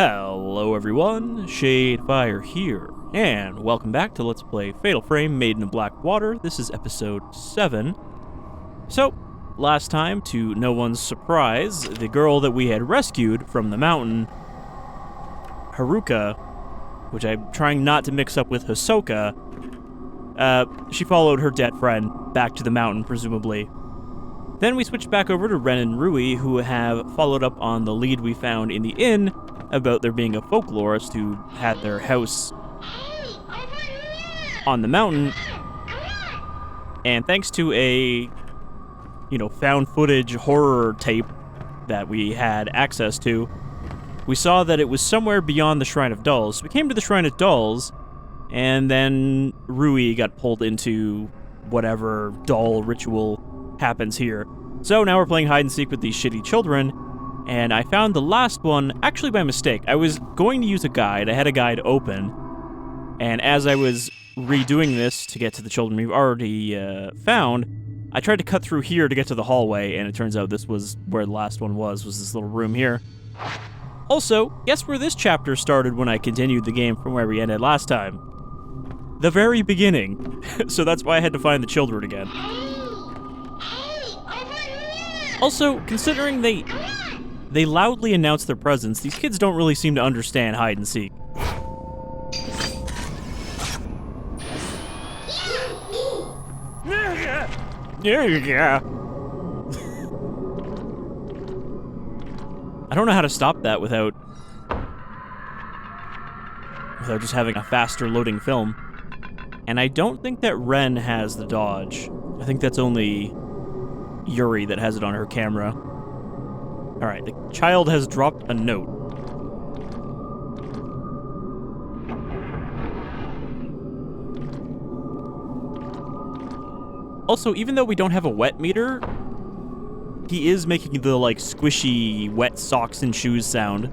Hello everyone, Shadefyre here, and welcome back to Let's Play Fatal Frame Maiden of Black Water. This is episode 7. So, last time, to no one's surprise, the girl that we had rescued from the mountain, Haruka, which I'm trying not to mix up with Hisoka, she followed her dead friend back to the mountain, presumably. Then we switched back over to Ren and Rui, who have followed up on the lead we found in the inn about there being a folklorist who had their house on the mountain. And thanks to a, found footage horror tape that we had access to, we saw that it was somewhere beyond the Shrine of Dolls. So we came to the Shrine of Dolls, and then Rui got pulled into whatever doll ritual happens here. So now we're playing hide and seek with these shitty children, and I found the last one actually by mistake. I was going to use a guide. I had a guide open, and as I was redoing this to get to the children we've already found, I tried to cut through here to get to the hallway, and it turns out this was where the last one was this little room here. Also, guess where this chapter started when I continued the game from where we ended last time? The very beginning. So that's why I had to find the children again. Also, considering they loudly announce their presence, these kids don't really seem to understand hide and seek. Yeah. I don't know how to stop that without just having a faster loading film. And I don't think that Ren has the dodge. I think that's only Yūrei that has it on her camera. Alright, the child has dropped a note. Also, even though we don't have a wet meter, he is making the, squishy wet socks and shoes sound.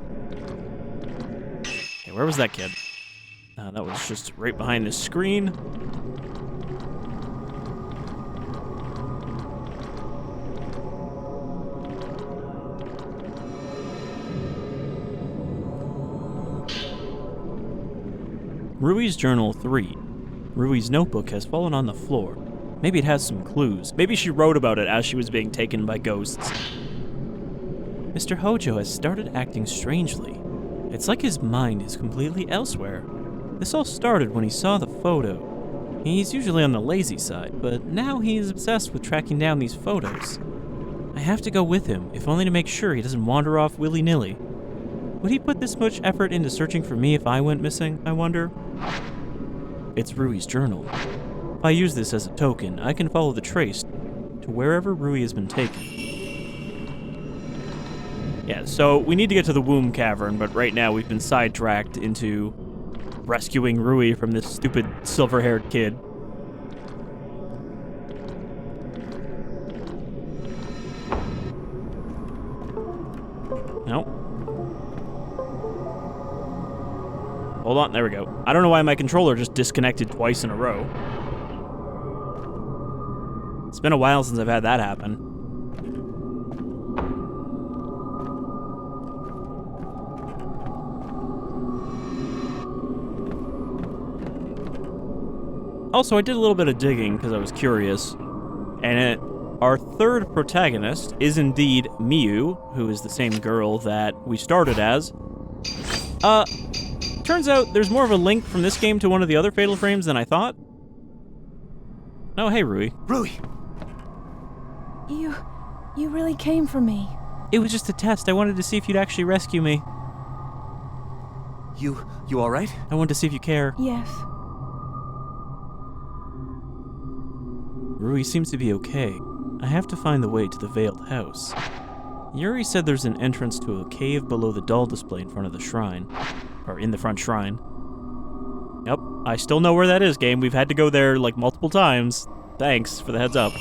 Okay, where was that kid? That was just right behind the screen. Rui's Journal 3. Rui's notebook has fallen on the floor. Maybe it has some clues. Maybe she wrote about it as she was being taken by ghosts. Mr. Hojo has started acting strangely. It's like his mind is completely elsewhere. This all started when he saw the photo. He's usually on the lazy side, but now he is obsessed with tracking down these photos. I have to go with him, if only to make sure he doesn't wander off willy-nilly. Would he put this much effort into searching for me if I went missing, I wonder? It's Rui's journal. If I use this as a token, I can follow the trace to wherever Rui has been taken. Yeah, so we need to get to the Womb Cavern, but right now we've been sidetracked into rescuing Rui from this stupid silver-haired kid. Nope. Hold on, there we go. I don't know why my controller just disconnected twice in a row. It's been a while since I've had that happen. Also, I did a little bit of digging because I was curious, and our third protagonist is indeed Miu, who is the same girl that we started as. Turns out there's more of a link from this game to one of the other Fatal Frames than I thought. Oh, hey, Rui. Rui! You really came for me. It was just a test. I wanted to see if you'd actually rescue me. You all right? I wanted to see if you care. Yes. Rui seems to be okay. I have to find the way to the Veiled House. Yūrei said there's an entrance to a cave below the doll display in front of the shrine. Or in the front shrine. Yep, I still know where that is, game. We've had to go there, multiple times. Thanks for the heads up.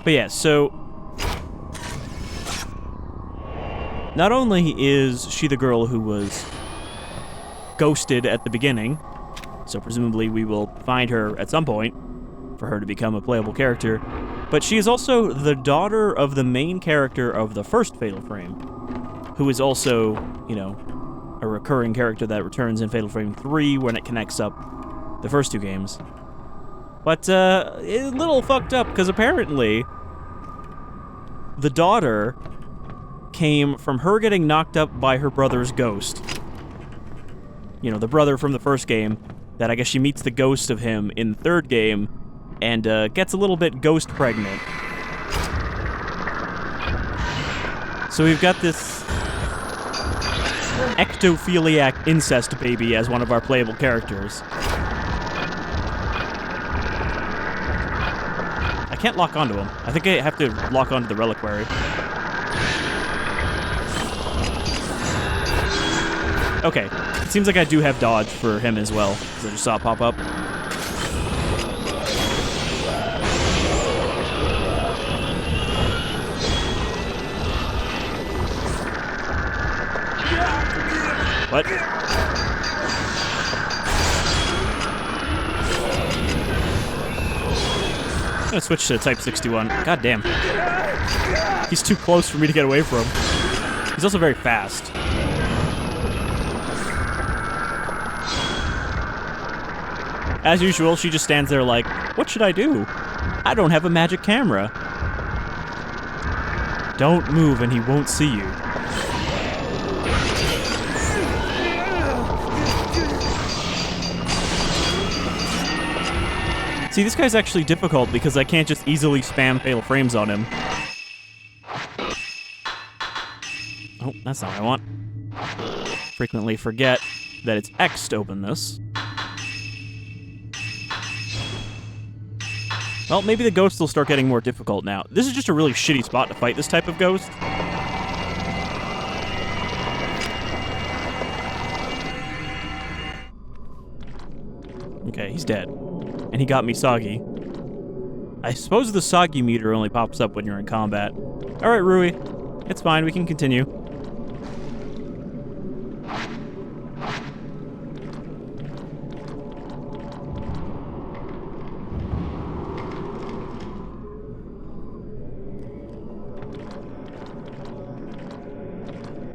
But yeah, so not only is she the girl who was ghosted at the beginning, so presumably we will find her at some point for her to become a playable character, but she is also the daughter of the main character of the first Fatal Frame, who is also, a recurring character that returns in Fatal Frame 3 when it connects up the first two games. But, it's a little fucked up, because apparently the daughter came from her getting knocked up by her brother's ghost. You know, the brother from the first game, that I guess she meets the ghost of him in the third game, and gets a little bit ghost pregnant. So we've got this ectophiliac incest baby as one of our playable characters. I can't lock onto him. I think I have to lock onto the reliquary. Okay, it seems like I do have dodge for him as well, because I just saw it pop up. What? I'm gonna switch to Type 61. God damn. He's too close for me to get away from. He's also very fast. As usual, she just stands there like, what should I do? I don't have a magic camera. Don't move and he won't see you. See, this guy's actually difficult because I can't just easily spam fatal frames on him. Oh, that's not what I want. Frequently forget that it's X to open this. Well, maybe the ghosts will start getting more difficult now. This is just a really shitty spot to fight this type of ghost. Okay, he's dead. And he got me soggy. I suppose the soggy meter only pops up when you're in combat. Alright, Rui. It's fine, we can continue.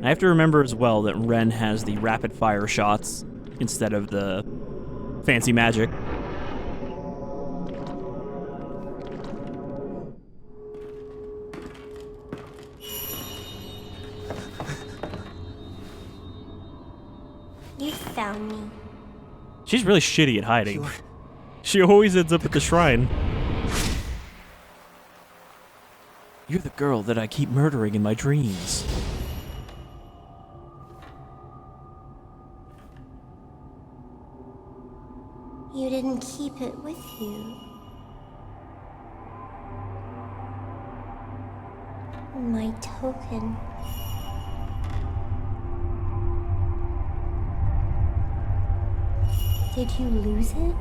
I have to remember as well that Ren has the rapid fire shots instead of the fancy magic. You found me. She's really shitty at hiding. She always ends up at the shrine. You're the girl that I keep murdering in my dreams. You didn't keep it with you. My token. Did you lose it?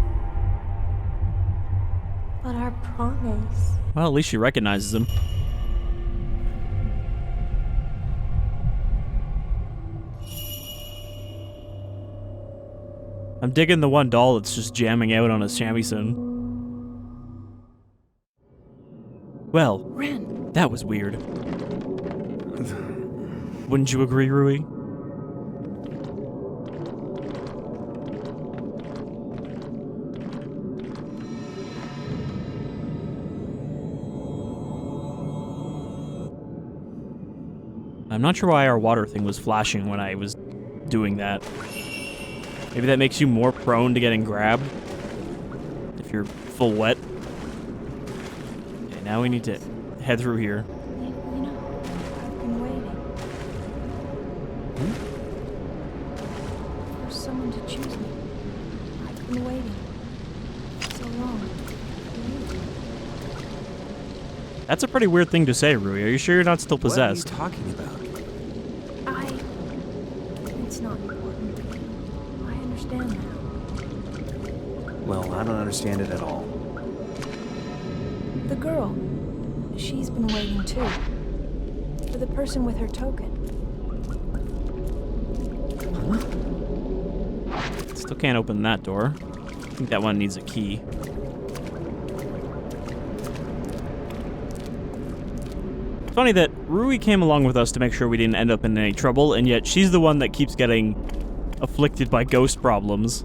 But our promise. Well, at least she recognizes him. I'm digging the one doll that's just jamming out on a shamisen. Well, Ren. that was weird. Wouldn't you agree, Rui? I'm not sure why our water thing was flashing when I was doing that. Maybe that makes you more prone to getting grabbed if you're full wet. Okay, now we need to head through here. You know, I've been waiting. For someone to choose me. I've been waiting. So long. That's a pretty weird thing to say, Rui. Are you sure you're not still possessed? What are you talking about? It's not important. I understand now. Well, I don't understand it at all. The girl. She's been waiting too. For the person with her token. Still can't open that door. I think that one needs a key. Funny that Rui came along with us to make sure we didn't end up in any trouble, and yet she's the one that keeps getting afflicted by ghost problems.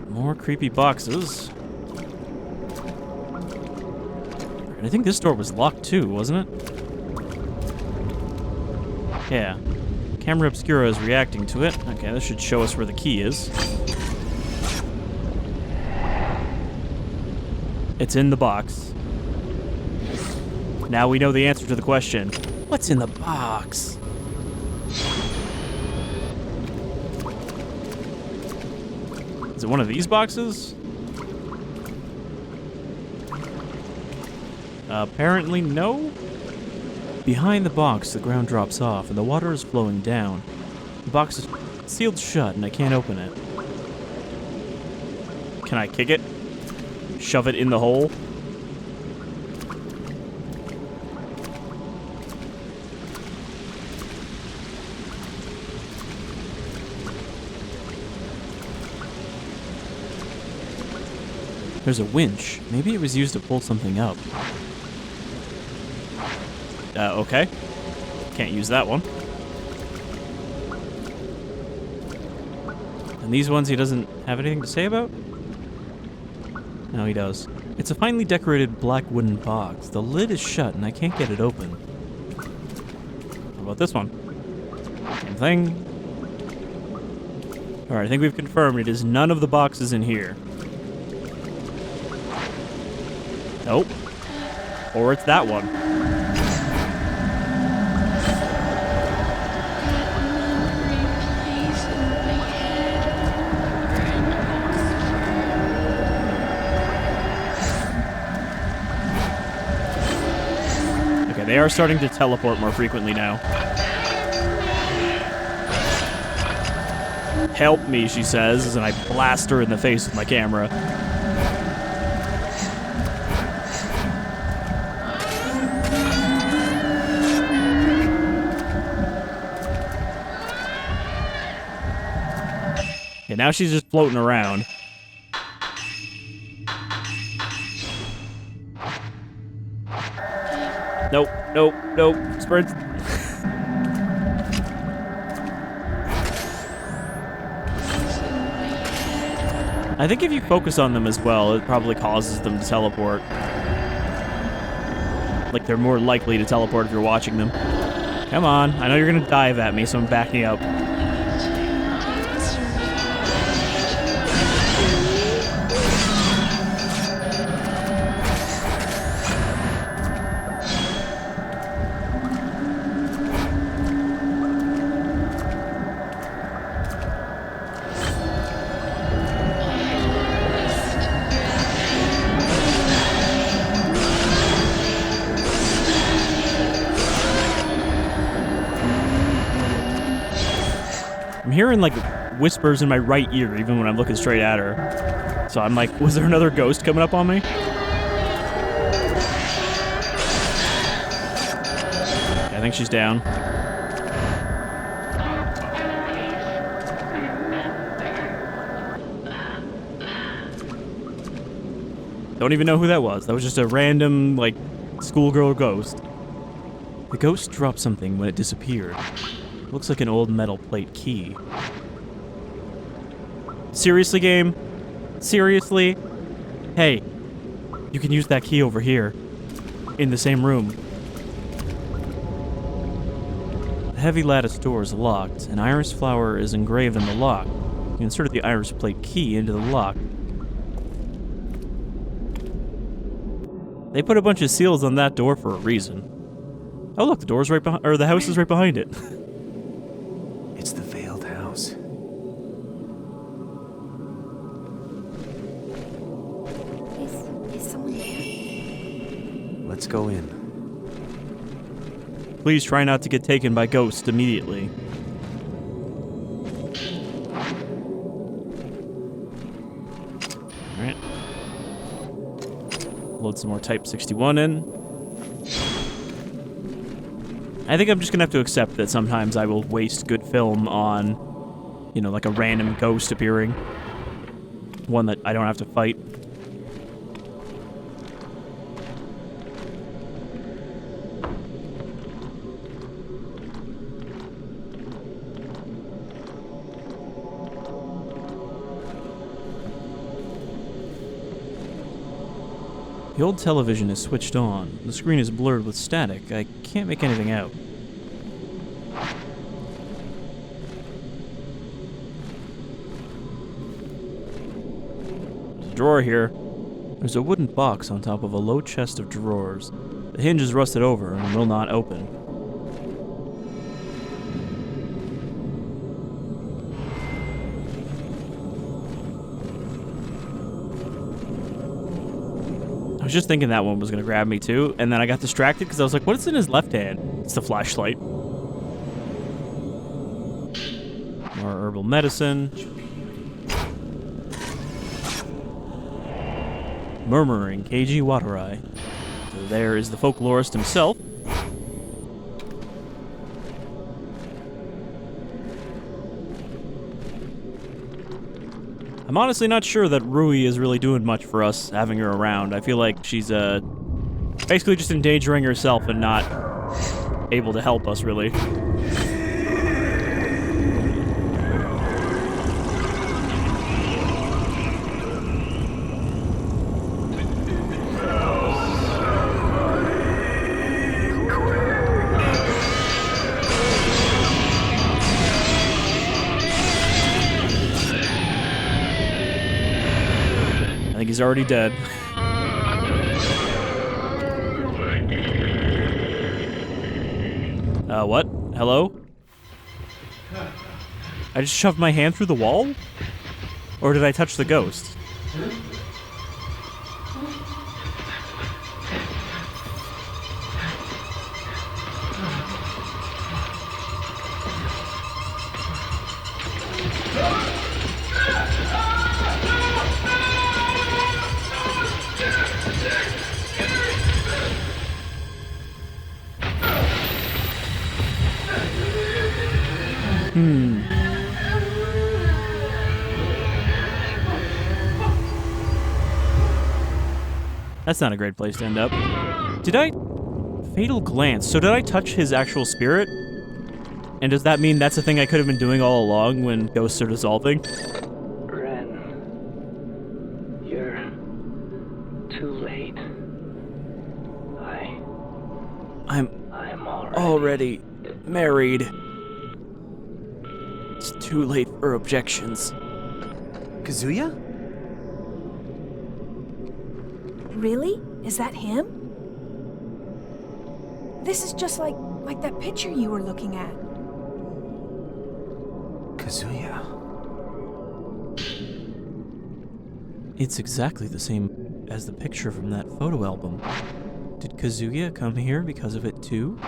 More creepy boxes. I think this door was locked too, wasn't it? Yeah. Camera Obscura is reacting to it. Okay, this should show us where the key is. It's in the box. Now we know the answer to the question. What's in the box? Is it one of these boxes? Apparently no. Behind the box, the ground drops off and the water is flowing down. The box is sealed shut and I can't open it. Can I kick it? Shove it in the hole? There's a winch. Maybe it was used to pull something up. Okay. Can't use that one. And these ones he doesn't have anything to say about? No, he does. It's a finely decorated black wooden box. The lid is shut and I can't get it open. How about this one? Same thing. Alright, I think we've confirmed it is none of the boxes in here. Nope. Or it's that one. Okay, they are starting to teleport more frequently now. Help me, she says, and I blast her in the face with my camera. Okay, now she's just floating around. Nope, nope, nope. Sprint. I think if you focus on them as well, it probably causes them to teleport. Like, they're more likely to teleport if you're watching them. Come on. I know you're gonna dive at me, so I'm backing up. I'm hearing, like, whispers in my right ear, even when I'm looking straight at her. So I'm like, was there another ghost coming up on me? I think she's down. Don't even know who that was. That was just a random, like, schoolgirl ghost. The ghost dropped something when it disappeared. Looks like an old metal plate key. Seriously, game? Seriously? Hey, you can use that key over here. In the same room. The heavy lattice door is locked. An iris flower is engraved in the lock. You inserted the iris plate key into the lock. They put a bunch of seals on that door for a reason. Oh look, the door's right behind, or the house is right behind it. It's the veiled house. Is someone there? Let's go in. Please try not to get taken by ghosts immediately. Alright. Load some more Type 61 in. I think I'm just gonna have to accept that sometimes I will waste good film on You know, like a random ghost appearing. One that I don't have to fight. The old television is switched on. The screen is blurred with static. I can't make anything out. There's a drawer here. There's a wooden box on top of a low chest of drawers. The hinge is rusted over and will not open. I was just thinking that one was going to grab me too, and then I got distracted because I was like, what is in his left hand? It's the flashlight. More herbal medicine. Murmuring Keiji Watarai. So there is the folklorist himself. I'm honestly not sure that Rui is really doing much for us having her around. I feel like she's basically just endangering herself and not able to help us, really. I think he's already dead. What? Hello? I just shoved my hand through the wall? Or did I touch the ghost? That's not a great place to end up. Did I... Fatal glance. So did I touch his actual spirit? And does that mean that's a thing I could have been doing all along when ghosts are dissolving? Ren, you're too late. I'm already married. It's too late for objections. Kazuya? Really? Is that him? This is just like that picture you were looking at. Kazuya. It's exactly the same as the picture from that photo album. Did Kazuya come here because of it too?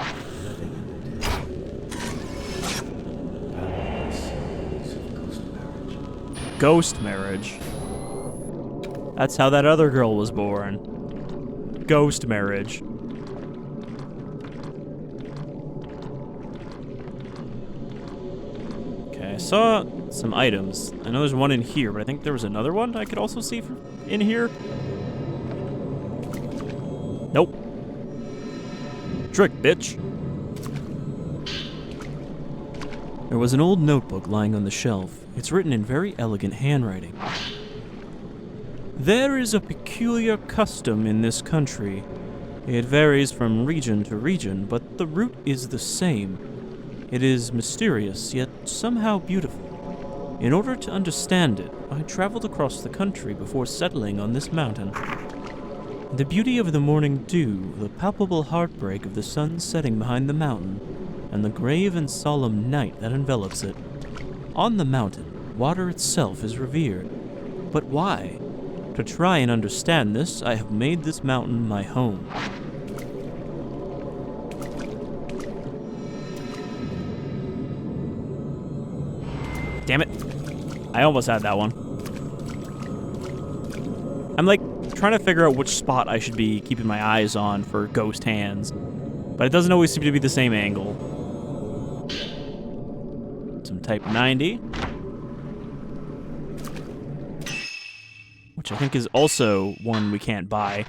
Ghost marriage. That's how that other girl was born. Ghost marriage. Okay, I saw some items. I know there's one in here, but I think there was another one I could also see in here. Nope. Trick, bitch. There was an old notebook lying on the shelf. It's written in very elegant handwriting. There is a peculiar custom in this country. It varies from region to region, but the root is the same. It is mysterious, yet somehow beautiful. In order to understand it, I traveled across the country before settling on this mountain. The beauty of the morning dew, the palpable heartbreak of the sun setting behind the mountain, and the grave and solemn night that envelops it. On the mountain, water itself is revered. But why? To try and understand this, I have made this mountain my home. Damn it. I almost had that one. I'm like trying to figure out which spot I should be keeping my eyes on for ghost hands, but it doesn't always seem to be the same angle. Some type 90. which I think is also one we can't buy.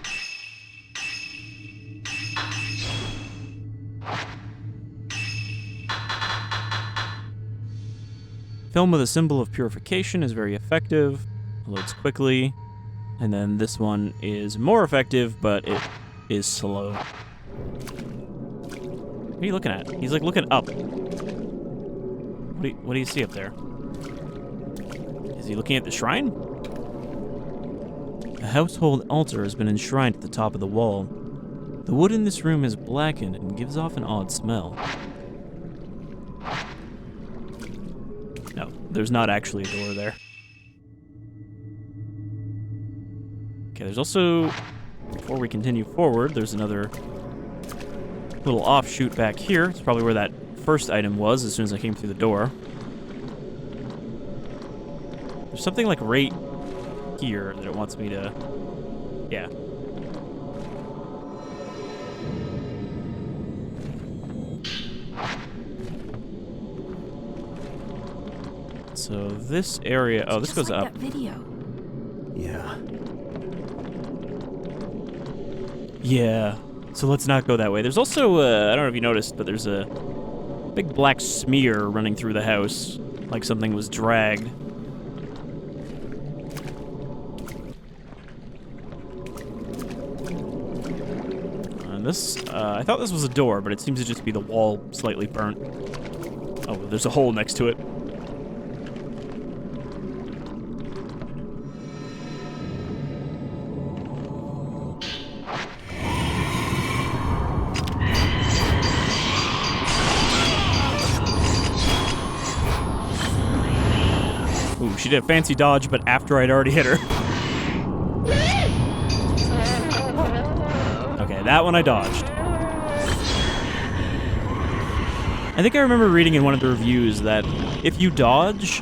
Film with a symbol of purification is very effective. Loads quickly. And then this one is more effective, but it is slow. What are you looking at? He's like looking up. What do you see up there? Is he looking at the shrine? A household altar has been enshrined at the top of the wall. The wood in this room is blackened and gives off an odd smell. No, there's not actually a door there. Okay, there's also, before we continue forward, there's another little offshoot back here. It's probably where that first item was as soon as I came through the door. There's something like right here that it wants me to... Yeah. So this area... Oh, this goes up. That video. Yeah. Yeah. So let's not go that way. There's also, I don't know if you noticed, but there's a big black smear running through the house, like something was dragged. And this, I thought this was a door, but it seems to just be the wall slightly burnt. Oh, there's a hole next to it. Ooh, she did a fancy dodge, but after I'd already hit her. Okay, that one I dodged. I think I remember reading in one of the reviews that if you dodge,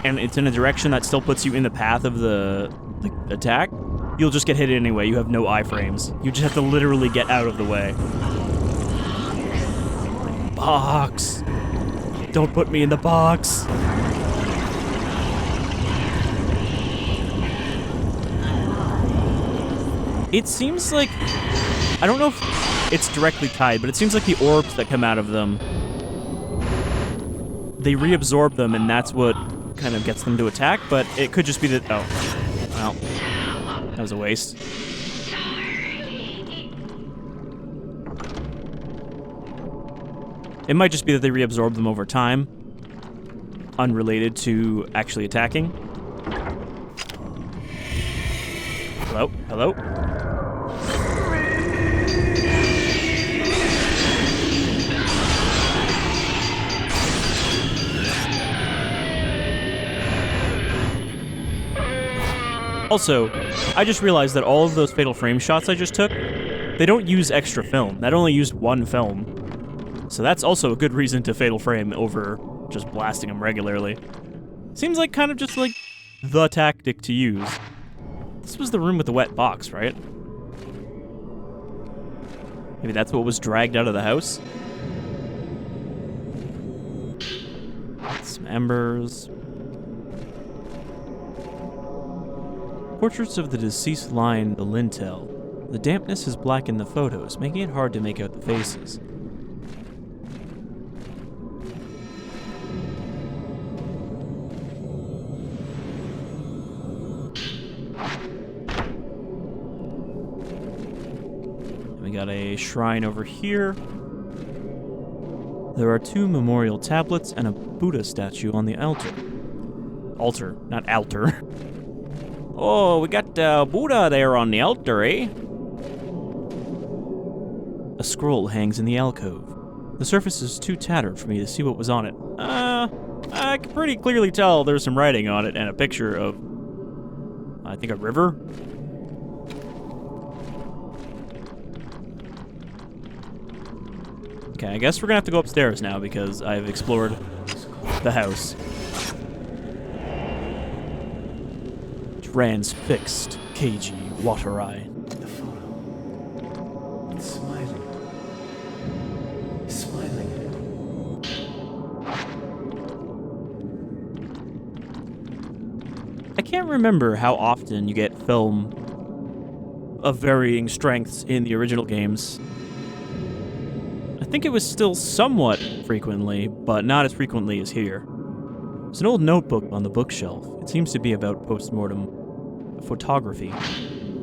and it's in a direction that still puts you in the path of the attack, you'll just get hit anyway. You have no iframes. You just have to literally get out of the way. Box! Don't put me in the box! It seems like... I don't know if it's directly tied, but it seems like the orbs that come out of them, they reabsorb them, and that's what kind of gets them to attack, but it could just be that... Oh. Well. That was a waste. It might just be that they reabsorb them over time, unrelated to actually attacking. Hello? Hello? Also, I just realized that all of those Fatal Frame shots I just took, they don't use extra film. That only used one film. So that's also a good reason to Fatal Frame over just blasting them regularly. Seems like kind of just like the tactic to use. This was the room with the wet box, right? Maybe that's what was dragged out of the house? Some embers. Portraits of the deceased line the lintel. The dampness has blackened the photos, making it hard to make out the faces. We got a shrine over here. There are 2 memorial tablets and a Buddha statue on the altar. Altar, not altar. Oh, we got Buddha there on the altar, eh? A scroll hangs in the alcove. The surface is too tattered for me to see what was on it. I can pretty clearly tell there's some writing on it and a picture of, I think, a river. Okay, I guess we're gonna have to go upstairs now because I've explored the house. Transfixed Keiji Watarai. The photo. It's smiling. It's smiling. I can't remember how often you get film of varying strengths in the original games. I think it was still somewhat frequently, but not as frequently as here. There's an old notebook on the bookshelf. It seems to be about post-mortem photography.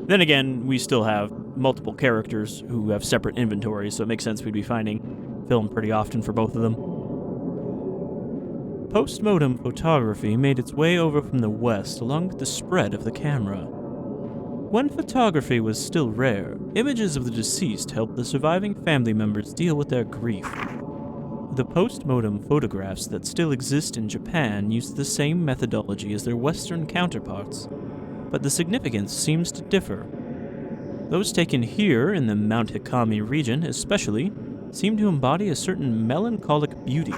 Then again, we still have multiple characters who have separate inventories, so it makes sense we'd be finding film pretty often for both of them. Post-mortem photography made its way over from the west along with the spread of the camera. When photography was still rare, images of the deceased helped the surviving family members deal with their grief. The post-mortem photographs that still exist in Japan use the same methodology as their Western counterparts, but the significance seems to differ. Those taken here in the Mount Hikami region especially seem to embody a certain melancholic beauty.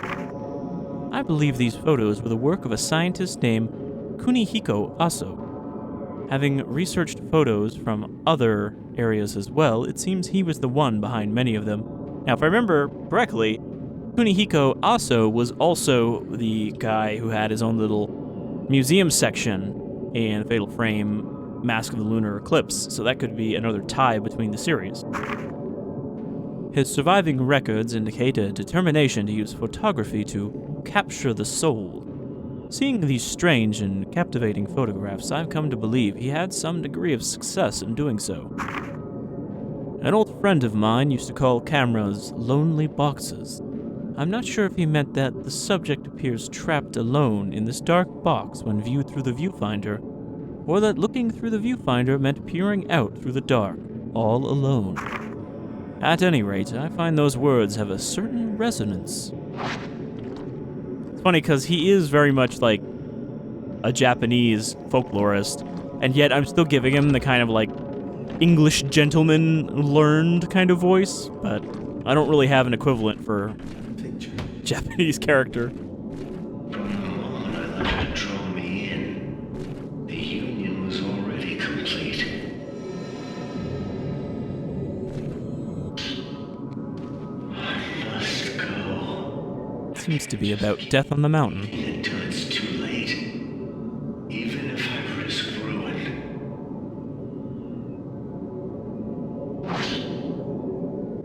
I believe these photos were the work of a scientist named Kunihiko Aso. Having researched photos from other areas as well, it seems he was the one behind many of them. Now, if I remember correctly, Kunihiko Aso was also the guy who had his own little museum section in Fatal Frame Mask of the Lunar Eclipse, so that could be another tie between the series. His surviving records indicate a determination to use photography to capture the soul. Seeing these strange and captivating photographs, I've come to believe he had some degree of success in doing so. An old friend of mine used to call cameras lonely boxes. I'm not sure if he meant that the subject appears trapped alone in this dark box when viewed through the viewfinder, or that looking through the viewfinder meant peering out through the dark, all alone. At any rate, I find those words have a certain resonance. It's funny because he is very much like a Japanese folklorist, and yet I'm still giving him the kind of like English gentleman learned kind of voice, but I don't really have an equivalent for Japanese character. Seems to be about death on the mountain. Until it's too late. Even if I risk ruin.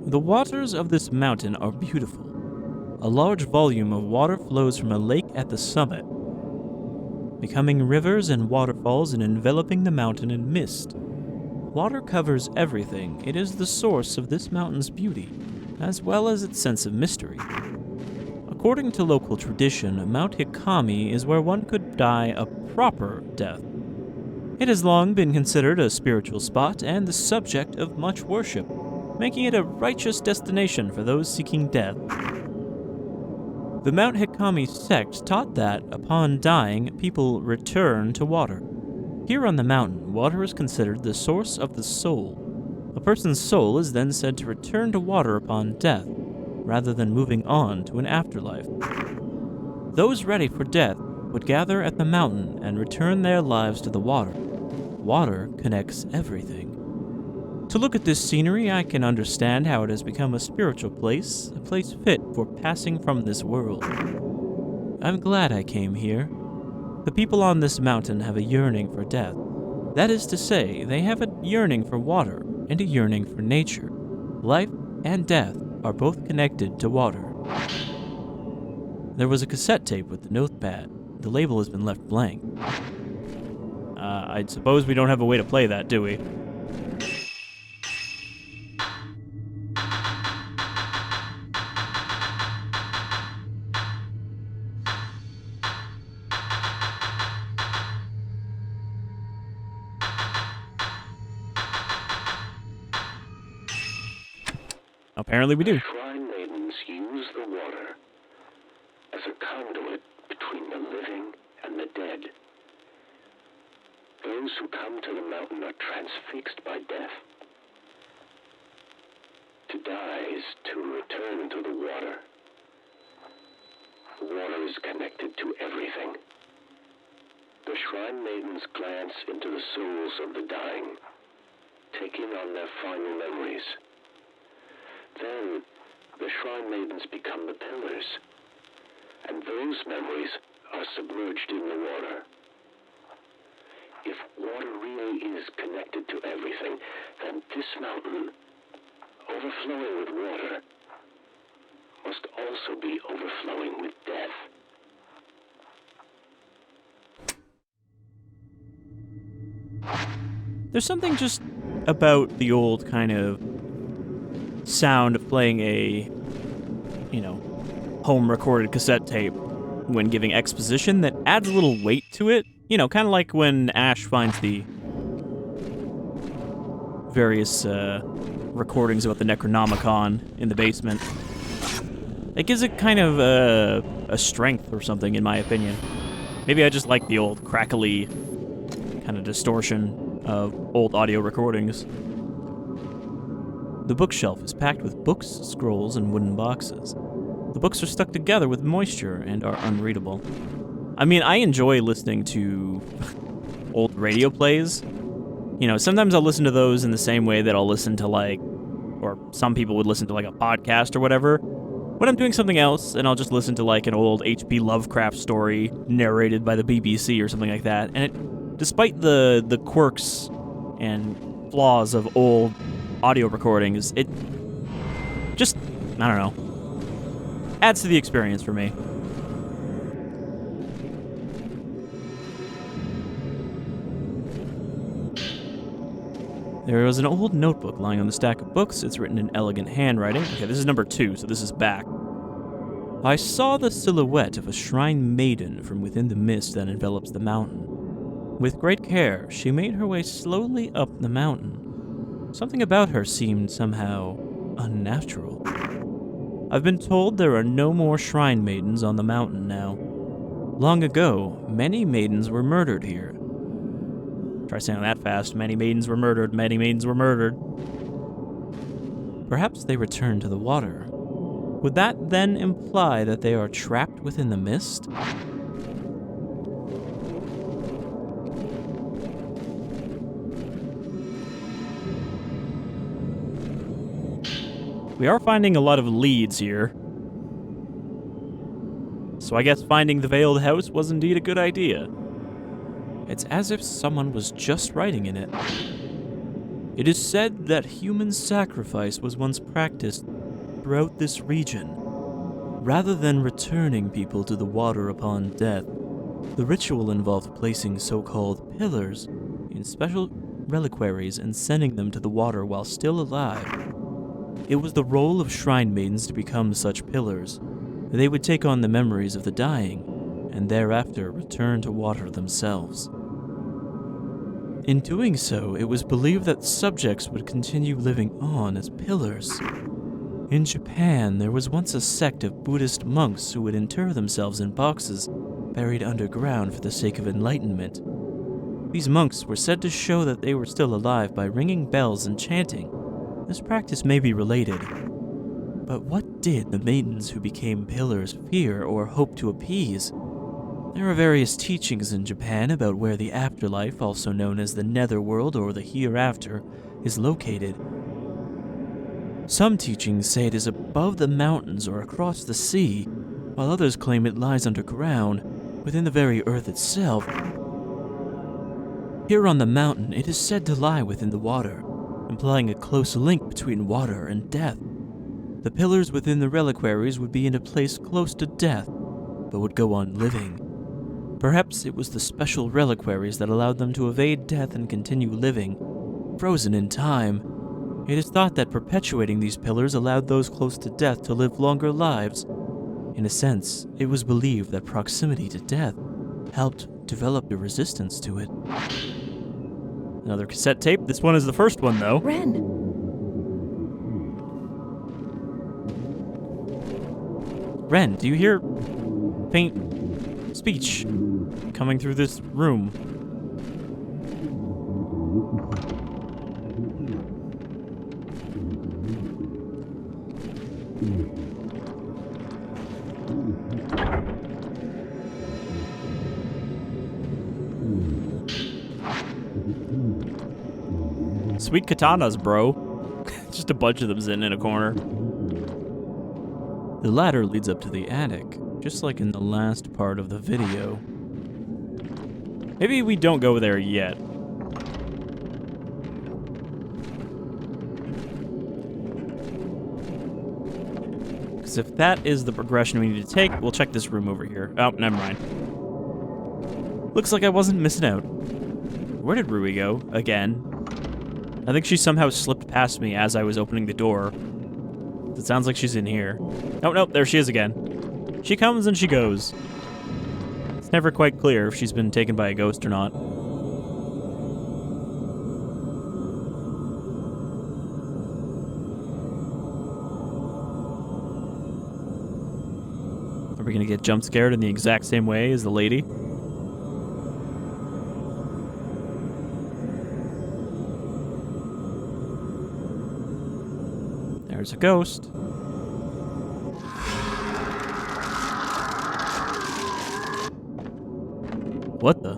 The waters of this mountain are beautiful. A large volume of water flows from a lake at the summit, becoming rivers and waterfalls and enveloping the mountain in mist. Water covers everything. It is the source of this mountain's beauty, as well as its sense of mystery. According to local tradition, Mount Hikami is where one could die a proper death. It has long been considered a spiritual spot and the subject of much worship, making it a righteous destination for those seeking death. The Mount Hikami sect taught that, upon dying, people return to water. Here on the mountain, water is considered the source of the soul. A person's soul is then said to return to water upon death, rather than moving on to an afterlife. Those ready for death would gather at the mountain and return their lives to the water. Water connects everything. To look at this scenery, I can understand how it has become a spiritual place, a place fit for passing from this world. I'm glad I came here. The people on this mountain have a yearning for death. That is to say, they have a yearning for water and a yearning for nature. Life and death are both connected to water. There was a cassette tape with the notepad. The label has been left blank. I suppose we don't have a way to play that, do we? Apparently we do. Shrine maidens use the water as a conduit between the living and the dead. Those who come to the mountain are transfixed by death. To die is to return to the water. The water is connected to everything. The shrine maidens glance into the souls of the dying, taking on their final memories. Then, the shrine maidens become the pillars, and those memories are submerged in the water. If water really is connected to everything, then this mountain, overflowing with water, must also be overflowing with death. There's something just about the old kind of sound of playing a, home-recorded cassette tape when giving exposition that adds a little weight to it. Kind of like when Ash finds the various recordings about the Necronomicon in the basement. It gives it kind of a strength or something, in my opinion. Maybe I just like the old crackly kind of distortion of old audio recordings. The bookshelf is packed with books, scrolls, and wooden boxes. The books are stuck together with moisture and are unreadable. I mean, I enjoy listening to old radio plays. Sometimes I'll listen to those in the same way that I'll listen to or some people would listen to a podcast or whatever. When I'm doing something else, and I'll just listen to an old H.P. Lovecraft story narrated by the BBC or something like that. And despite the quirks and flaws of old audio recordings, it just, I don't know, adds to the experience for me. There was an old notebook lying on the stack of books. It's written in elegant handwriting. Okay, this is number 2, so this is back. I saw the silhouette of a shrine maiden from within the mist that envelops the mountain. With great care, she made her way slowly up the mountain. Something about her seemed somehow unnatural. I've been told there are no more shrine maidens on the mountain now. Long ago, many maidens were murdered here. Try saying that fast. Many maidens were murdered. Many maidens were murdered. Perhaps they returned to the water. Would that then imply that they are trapped within the mist? We are finding a lot of leads here. So I guess finding the Veiled House was indeed a good idea. It's as if someone was just writing in it. It is said that human sacrifice was once practiced throughout this region. Rather than returning people to the water upon death, the ritual involved placing so-called pillars in special reliquaries and sending them to the water while still alive. It was the role of shrine maidens to become such pillars. They would take on the memories of the dying, and thereafter return to water themselves. In doing so, it was believed that subjects would continue living on as pillars. In Japan, there was once a sect of Buddhist monks who would inter themselves in boxes buried underground for the sake of enlightenment. These monks were said to show that they were still alive by ringing bells and chanting. This practice may be related. But what did the maidens who became pillars fear or hope to appease? There are various teachings in Japan about where the afterlife, also known as the netherworld or the hereafter, is located. Some teachings say it is above the mountains or across the sea, while others claim it lies underground, within the very earth itself. Here on the mountain, it is said to lie within the water, implying a close link between water and death. The pillars within the reliquaries would be in a place close to death, but would go on living. Perhaps it was the special reliquaries that allowed them to evade death and continue living, frozen in time. It is thought that perpetuating these pillars allowed those close to death to live longer lives. In a sense, it was believed that proximity to death helped develop a resistance to it. Another cassette tape. This one is the first one, though. Ren! Ren, do you hear faint speech coming through this room? Sweet katanas, bro. Just a bunch of them sitting in a corner. The ladder leads up to the attic, just like in the last part of the video. Maybe we don't go there yet. Because if that is the progression we need to take, we'll check this room over here. Oh, never mind. Looks like I wasn't missing out. Where did Rui go? Again. I think she somehow slipped past me as I was opening the door. It sounds like she's in here. Oh, no, there she is again. She comes and she goes. It's never quite clear if she's been taken by a ghost or not. Are we gonna get jump scared in the exact same way as the lady? There's a ghost. What the?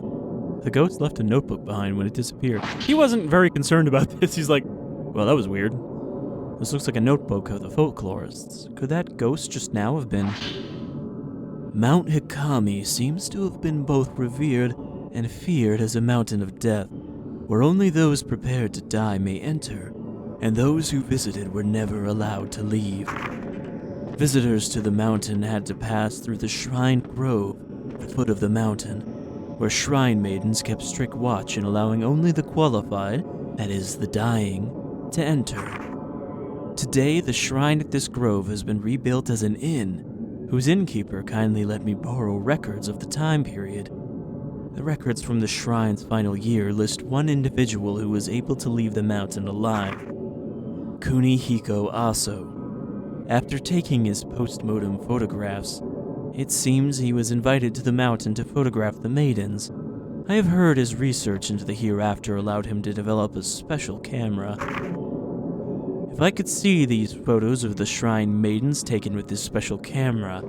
The ghost left a notebook behind when it disappeared. He wasn't very concerned about this. He's like, well, that was weird. This looks like a notebook of the folklorists. Could that ghost just now have been... Mount Hikami seems to have been both revered and feared as a mountain of death, where only those prepared to die may enter, and those who visited were never allowed to leave. Visitors to the mountain had to pass through the Shrine Grove, the foot of the mountain, where shrine maidens kept strict watch in allowing only the qualified, that is, the dying, to enter. Today, the shrine at this grove has been rebuilt as an inn, whose innkeeper kindly let me borrow records of the time period. The records from the shrine's final year list one individual who was able to leave the mountain alive, Kunihiko Aso. After taking his post-mortem photographs, it seems he was invited to the mountain to photograph the maidens. I have heard his research into the hereafter allowed him to develop a special camera. If I could see these photos of the shrine maidens taken with this special camera,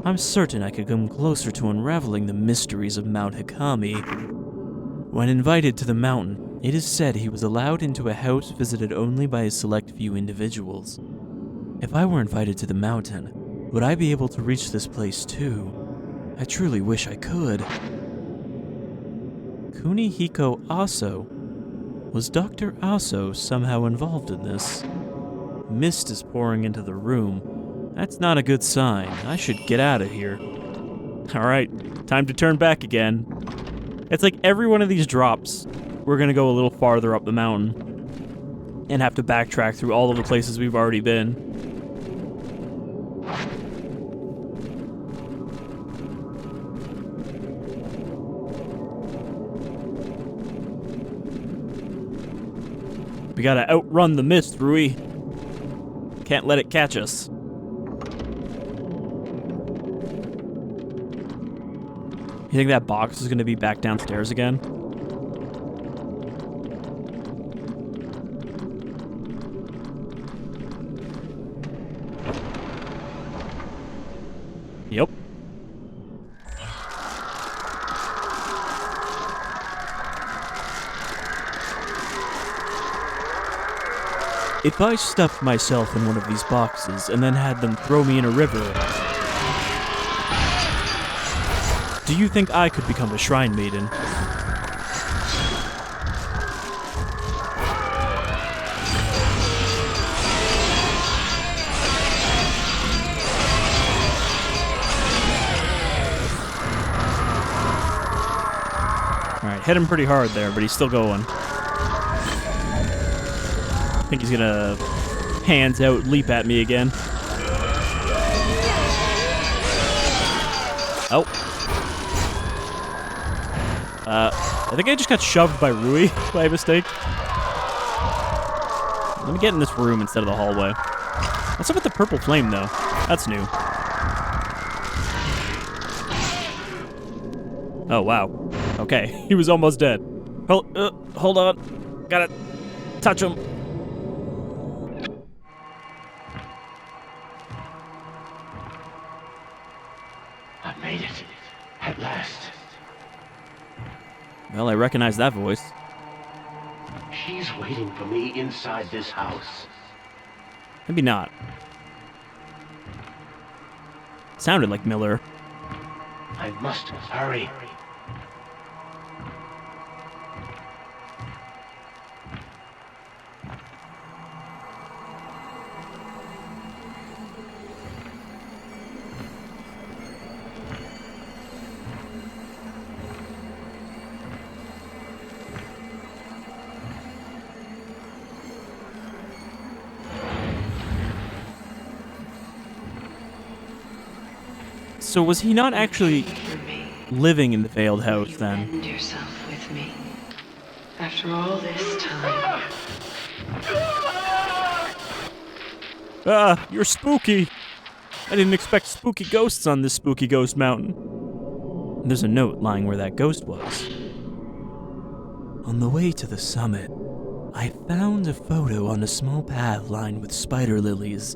I'm certain I could come closer to unraveling the mysteries of Mount Hikami. When invited to the mountain, it is said he was allowed into a house visited only by a select few individuals. If I were invited to the mountain, would I be able to reach this place too? I truly wish I could. Kunihiko Aso. Was Dr. Aso somehow involved in this? Mist is pouring into the room. That's not a good sign. I should get out of here. Alright, time to turn back again. It's like every one of these drops, we're gonna go a little farther up the mountain and have to backtrack through all of the places we've already been. We gotta outrun the mist, Rui. Can't let it catch us. You think that box is gonna be back downstairs again? Yep. If I stuffed myself in one of these boxes and then had them throw me in a river, do you think I could become a shrine maiden? Alright, hit him pretty hard there, but he's still going. I think he's gonna hands out leap at me again. Oh. I think I just got shoved by Rui by mistake. Let me get in this room instead of the hallway. What's up with the purple flame, though? That's new. Oh, wow. Okay, he was almost dead. Hold on. Gotta touch him. I made it. At last. Well, I recognize that voice. She's waiting for me inside this house. Maybe not. Sounded like Miller. I must hurry. So was he not actually For me, living in the failed house then? end yourself with me. After all this time. Ah, you're spooky. I didn't expect spooky ghosts on this spooky ghost mountain. There's a note lying where that ghost was. On the way to the summit, I found a photo on a small path lined with spider lilies.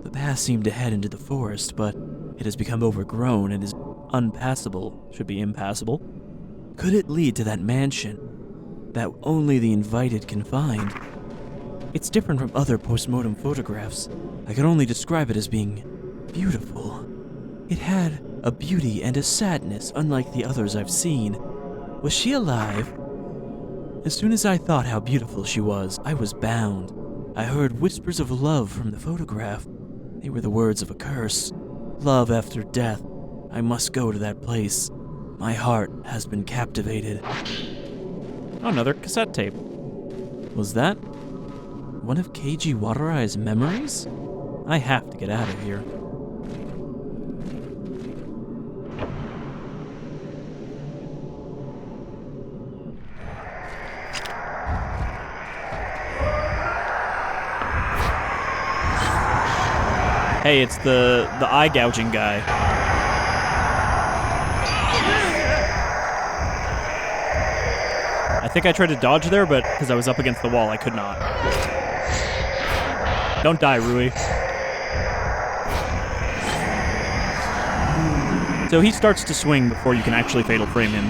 The path seemed to head into the forest, but it has become overgrown and is unpassable, should be impassable. Could it lead to that mansion that only the invited can find? It's different from other postmortem photographs. I can only describe it as being beautiful. It had a beauty and a sadness unlike the others I've seen. Was she alive? As soon as I thought how beautiful she was, I was bound. I heard whispers of love from the photograph. They were the words of a curse. Love after death. I must go to that place. My heart has been captivated. Oh, another cassette tape. Was that one of Keiji Watarai's memories? I have to get out of here. Hey, it's the eye gouging guy. I think I tried to dodge there, but because I was up against the wall, I could not. Don't die, Rui. So he starts to swing before you can actually fatal frame him.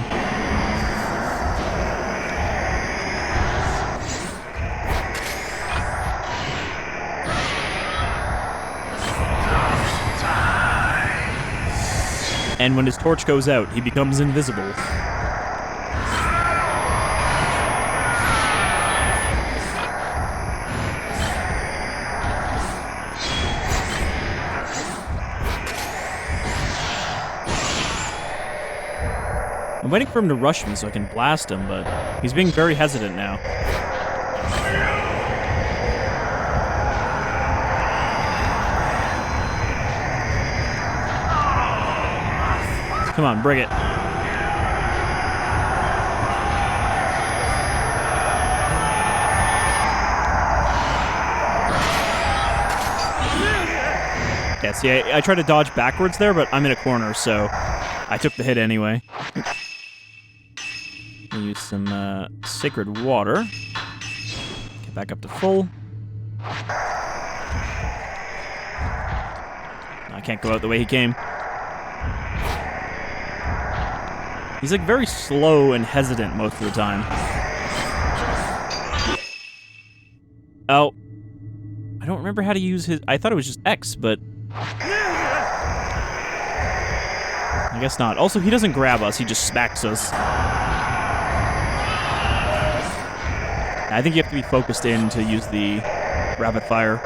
And when his torch goes out, he becomes invisible. I'm waiting for him to rush me so I can blast him, but he's being very hesitant now. Come on, bring it. Yeah, see, I tried to dodge backwards there, but I'm in a corner, so I took the hit anyway. Use some sacred water. Get back up to full. I can't go out the way he came. He's like very slow and hesitant most of the time. Oh. I don't remember how to use his... I thought it was just X, but... I guess not. Also, he doesn't grab us, he just smacks us. I think you have to be focused in to use the rapid fire.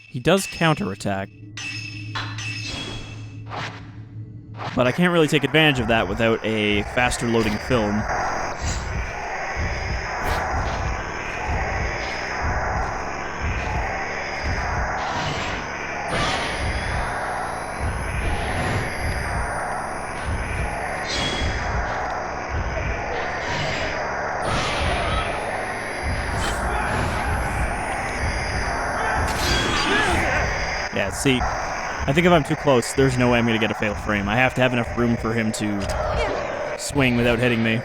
He does counterattack. But I can't really take advantage of that without a faster loading film. Yeah, see, I think if I'm too close, there's no way I'm going to get a fatal frame. I have to have enough room for him to swing without hitting me.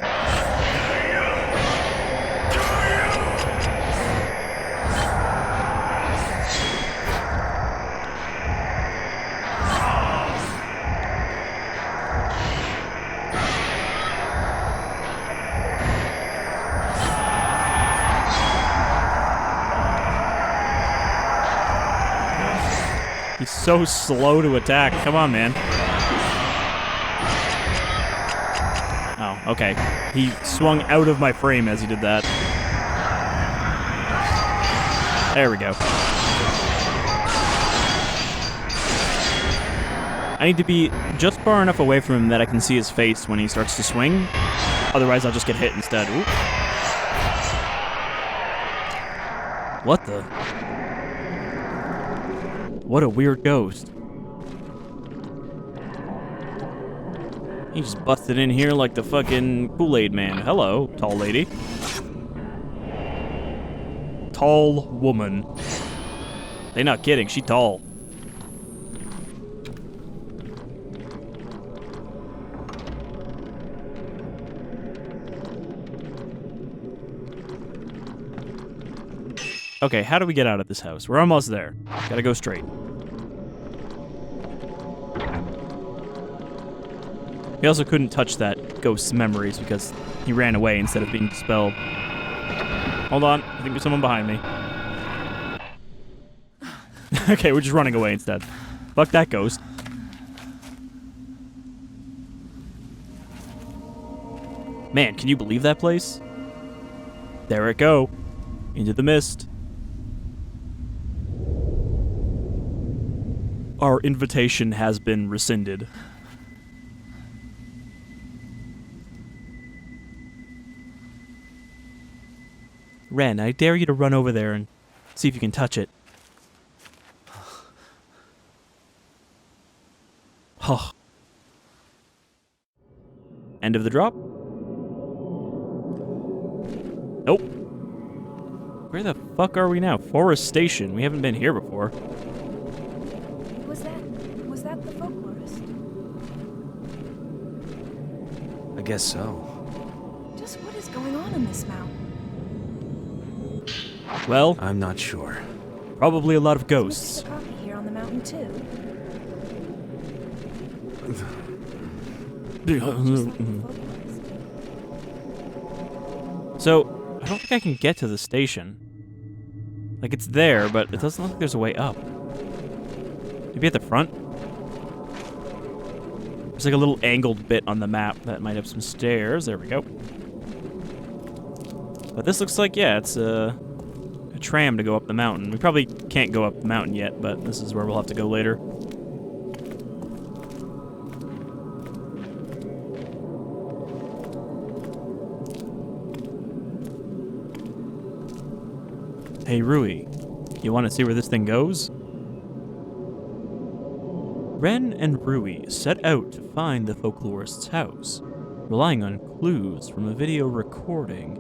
He's so slow to attack. Come on, man. Oh, okay. He swung out of my frame as he did that. There we go. I need to be just far enough away from him that I can see his face when he starts to swing. Otherwise, I'll just get hit instead. Ooh. What the? What a weird ghost. He just busted in here like the fucking Kool-Aid man. Hello, tall lady. Tall woman. They're not kidding, she tall. Okay, how do we get out of this house? We're almost there. Gotta go straight. He also couldn't touch that ghost's memories because he ran away instead of being dispelled. Hold on, I think there's someone behind me. Okay, we're just running away instead. Fuck that ghost. Man, can you believe that place? There it go. Into the mist. Our invitation has been rescinded. Ren, I dare you to run over there and see if you can touch it. Oh. End of the drop? Nope. Where the fuck are we now? Forest Station. We haven't been here before. Was that the folklorist? I guess so. Just what is going on in this mountain? Well, I'm not sure. probably a lot of ghosts. Mr. Coffee here on the mountain too. Just like the folklorist. So, I don't think I can get to the station. Like, it's there, but it doesn't look like there's a way up. Maybe at the front? There's like a little angled bit on the map that might have some stairs. There we go. But this looks like, yeah, it's a tram to go up the mountain. We probably can't go up the mountain yet, but this is where we'll have to go later. Hey, Rui, you want to see where this thing goes? Ren and Rui set out to find the folklorist's house, relying on clues from a video recording.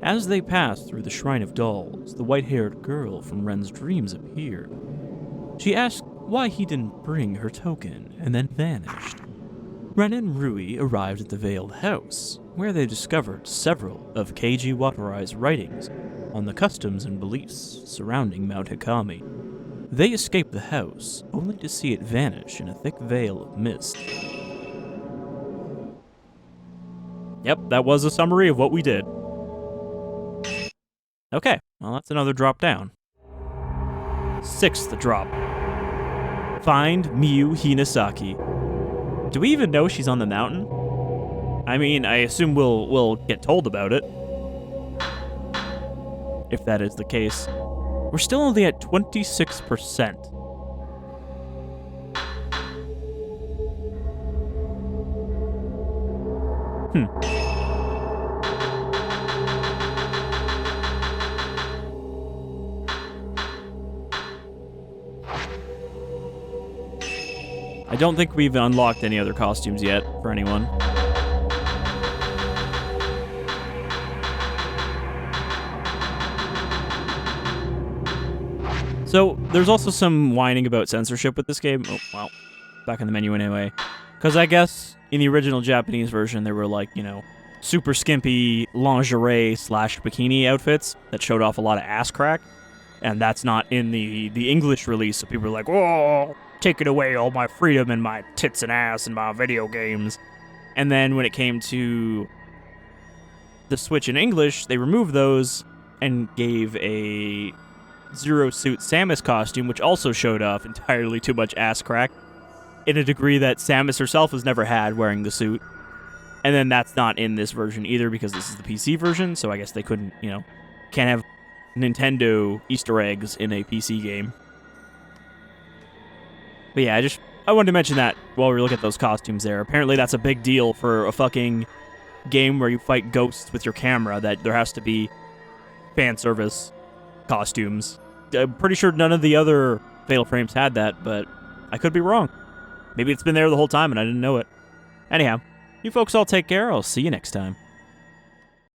As they passed through the Shrine of Dolls, the white-haired girl from Ren's dreams appeared. She asked why he didn't bring her token, and then vanished. Ren and Rui arrived at the Veiled House, where they discovered several of Keiji Watarai's writings on the customs and beliefs surrounding Mount Hikami. They escaped the house, only to see it vanish in a thick veil of mist. Yep, that was a summary of what we did. Okay, well that's another drop down. 6th drop. Find Miyu Hinasaki. Do we even know she's on the mountain? I mean, I assume we'll get told about it. If that is the case. We're still only at 26%. I don't think we've unlocked any other costumes yet for anyone. So, there's also some whining about censorship with this game. Oh, well, back in the menu anyway. Because I guess in the original Japanese version, there were like, you know, super skimpy lingerie / bikini outfits that showed off a lot of ass crack. And that's not in the English release, so people are like, oh, taking away all my freedom and my tits and ass and my video games. And then when it came to the Switch in English, they removed those and gave a Zero Suit Samus costume, which also showed off entirely too much ass crack, in a degree that Samus herself has never had wearing the suit. And then that's not in this version either, because this is the PC version, so I guess they couldn't, you know, can't have Nintendo Easter eggs in a PC game. But yeah, I wanted to mention that while we look at those costumes there. Apparently that's a big deal for a fucking game where you fight ghosts with your camera that there has to be fan service costumes. I'm pretty sure none of the other Fatal Frames had that, but I could be wrong. Maybe it's been there the whole time and I didn't know it. Anyhow, you folks all take care. I'll see you next time.